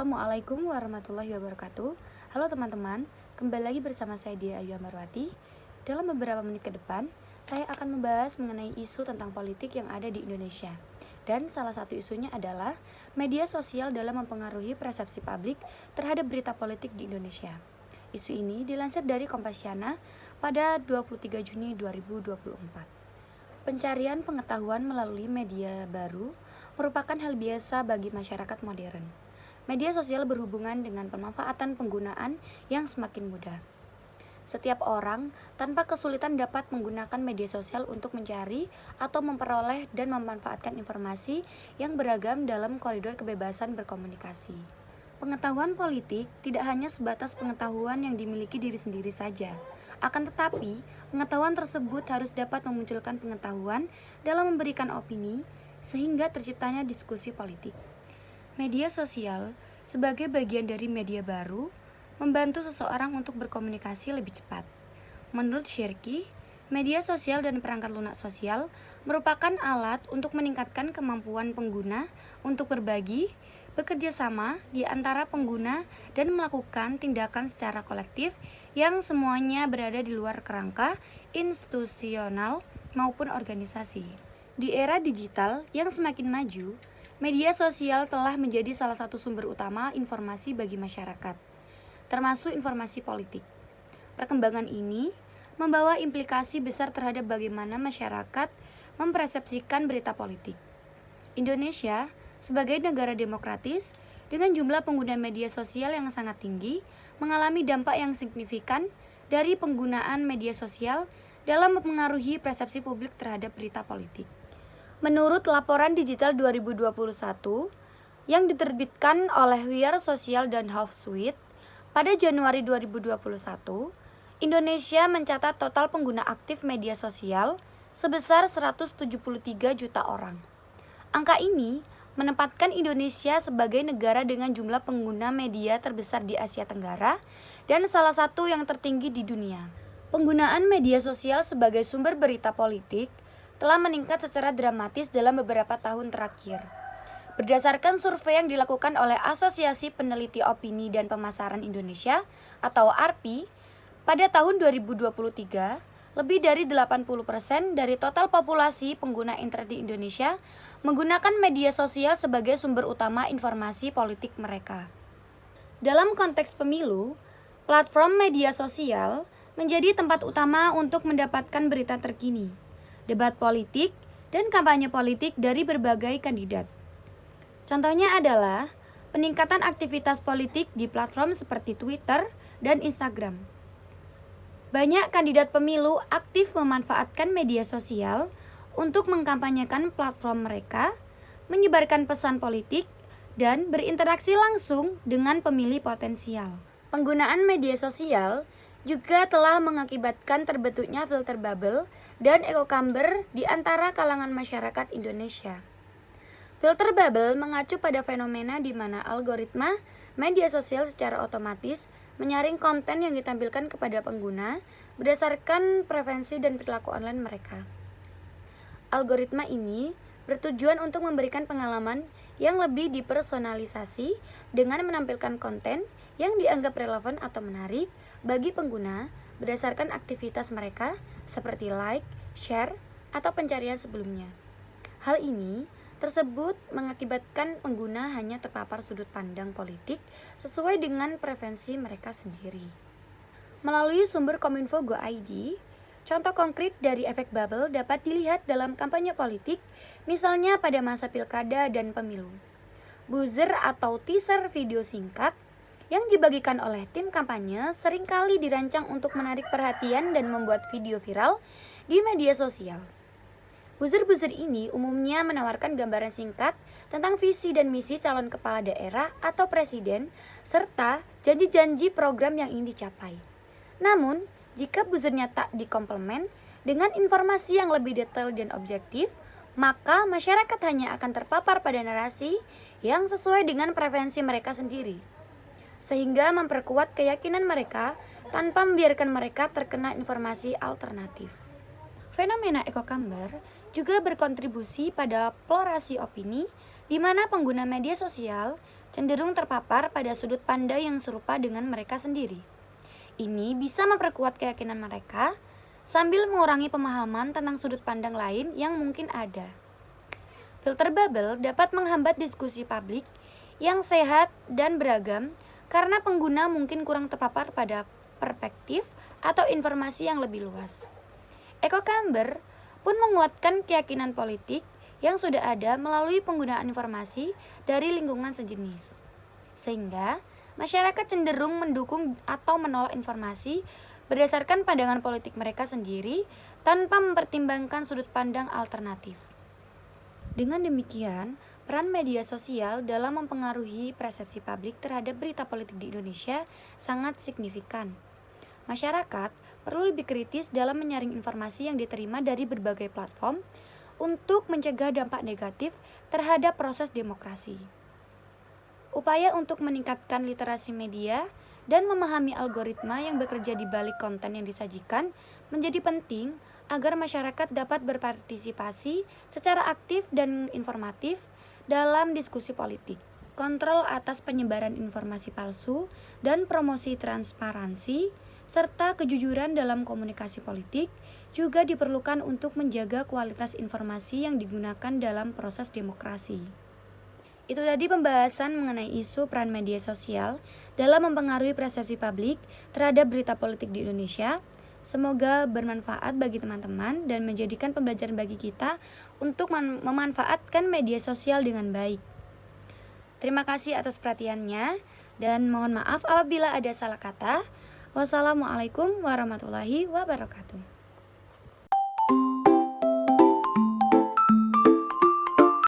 Assalamualaikum warahmatullahi wabarakatuh. Halo teman-teman, kembali lagi bersama saya Dia Ayu Amarwati. Dalam beberapa menit ke depan, saya akan membahas mengenai isu tentang politik yang ada di Indonesia. Dan salah satu isunya adalah media sosial dalam mempengaruhi persepsi publik terhadap berita politik di Indonesia. Isu ini dilansir dari Kompasiana pada 23 Juni 2024. Pencarian pengetahuan melalui media baru merupakan hal biasa bagi masyarakat modern. Media sosial berhubungan dengan pemanfaatan penggunaan yang semakin mudah. Setiap orang tanpa kesulitan dapat menggunakan media sosial untuk mencari atau memperoleh dan memanfaatkan informasi yang beragam dalam koridor kebebasan berkomunikasi. Pengetahuan politik tidak hanya sebatas pengetahuan yang dimiliki diri sendiri saja. Akan tetapi, pengetahuan tersebut harus dapat memunculkan pengetahuan dalam memberikan opini, sehingga terciptanya diskusi politik. Media sosial, sebagai bagian dari media baru, membantu seseorang untuk berkomunikasi lebih cepat. Menurut Shirky, media sosial dan perangkat lunak sosial merupakan alat untuk meningkatkan kemampuan pengguna untuk berbagi, bekerja sama di antara pengguna, dan melakukan tindakan secara kolektif yang semuanya berada di luar kerangka institusional maupun organisasi. Di era digital yang semakin maju, media sosial telah menjadi salah satu sumber utama informasi bagi masyarakat, termasuk informasi politik. Perkembangan ini membawa implikasi besar terhadap bagaimana masyarakat mempersepsikan berita politik. Indonesia, sebagai negara demokratis, dengan jumlah pengguna media sosial yang sangat tinggi, mengalami dampak yang signifikan dari penggunaan media sosial dalam mempengaruhi persepsi publik terhadap berita politik. Menurut laporan digital 2021 yang diterbitkan oleh We Are Social dan Hootsuite pada Januari 2021, Indonesia mencatat total pengguna aktif media sosial sebesar 173 juta orang. Angka ini menempatkan Indonesia sebagai negara dengan jumlah pengguna media terbesar di Asia Tenggara dan salah satu yang tertinggi di dunia. Penggunaan media sosial sebagai sumber berita politik telah meningkat secara dramatis dalam beberapa tahun terakhir. Berdasarkan survei yang dilakukan oleh Asosiasi Peneliti Opini dan Pemasaran Indonesia atau ARPI, pada tahun 2023, lebih dari 80% dari total populasi pengguna internet di Indonesia menggunakan media sosial sebagai sumber utama informasi politik mereka. Dalam konteks pemilu, platform media sosial menjadi tempat utama untuk mendapatkan berita terkini, debat politik, dan kampanye politik dari berbagai kandidat. Contohnya adalah peningkatan aktivitas politik di platform seperti Twitter dan Instagram. Banyak kandidat pemilu aktif memanfaatkan media sosial untuk mengkampanyekan platform mereka, menyebarkan pesan politik, dan berinteraksi langsung dengan pemilih potensial. Penggunaan media sosial juga telah mengakibatkan terbentuknya filter bubble dan echo chamber di antara kalangan masyarakat Indonesia. Filter bubble mengacu pada fenomena di mana algoritma media sosial secara otomatis menyaring konten yang ditampilkan kepada pengguna berdasarkan preferensi dan perilaku online mereka. Algoritma ini bertujuan untuk memberikan pengalaman yang lebih dipersonalisasi dengan menampilkan konten yang dianggap relevan atau menarik bagi pengguna berdasarkan aktivitas mereka seperti like, share, atau pencarian sebelumnya. Hal ini tersebut mengakibatkan pengguna hanya terpapar sudut pandang politik sesuai dengan preferensi mereka sendiri. Melalui sumber Kominfo Go.id, contoh konkret dari efek bubble dapat dilihat dalam kampanye politik, misalnya pada masa pilkada dan pemilu. Buzzer atau teaser video singkat yang dibagikan oleh tim kampanye seringkali dirancang untuk menarik perhatian dan membuat video viral di media sosial. Buzzer-buzzer ini umumnya menawarkan gambaran singkat tentang visi dan misi calon kepala daerah atau presiden, serta janji-janji program yang ingin dicapai. Namun, jika buzzernya tak dikomplement dengan informasi yang lebih detail dan objektif, maka masyarakat hanya akan terpapar pada narasi yang sesuai dengan preferensi mereka sendiri, sehingga memperkuat keyakinan mereka tanpa membiarkan mereka terkena informasi alternatif. Fenomena echo chamber juga berkontribusi pada polarisasi opini, di mana pengguna media sosial cenderung terpapar pada sudut pandang yang serupa dengan mereka sendiri. Ini bisa memperkuat keyakinan mereka sambil mengurangi pemahaman tentang sudut pandang lain yang mungkin ada. Filter bubble dapat menghambat diskusi publik yang sehat dan beragam karena pengguna mungkin kurang terpapar pada perspektif atau informasi yang lebih luas. Echo Chamber pun menguatkan keyakinan politik yang sudah ada melalui penggunaan informasi dari lingkungan sejenis. Sehingga masyarakat cenderung mendukung atau menolak informasi berdasarkan pandangan politik mereka sendiri tanpa mempertimbangkan sudut pandang alternatif. Dengan demikian, peran media sosial dalam mempengaruhi persepsi publik terhadap berita politik di Indonesia sangat signifikan. Masyarakat perlu lebih kritis dalam menyaring informasi yang diterima dari berbagai platform untuk mencegah dampak negatif terhadap proses demokrasi. Upaya untuk meningkatkan literasi media dan memahami algoritma yang bekerja di balik konten yang disajikan menjadi penting agar masyarakat dapat berpartisipasi secara aktif dan informatif dalam diskusi politik. Kontrol atas penyebaran informasi palsu dan promosi transparansi serta kejujuran dalam komunikasi politik juga diperlukan untuk menjaga kualitas informasi yang digunakan dalam proses demokrasi. Itu tadi pembahasan mengenai isu peran media sosial dalam mempengaruhi persepsi publik terhadap berita politik di Indonesia. Semoga bermanfaat bagi teman-teman dan menjadikan pembelajaran bagi kita untuk memanfaatkan media sosial dengan baik. Terima kasih atas perhatiannya dan mohon maaf apabila ada salah kata. Wassalamualaikum warahmatullahi wabarakatuh.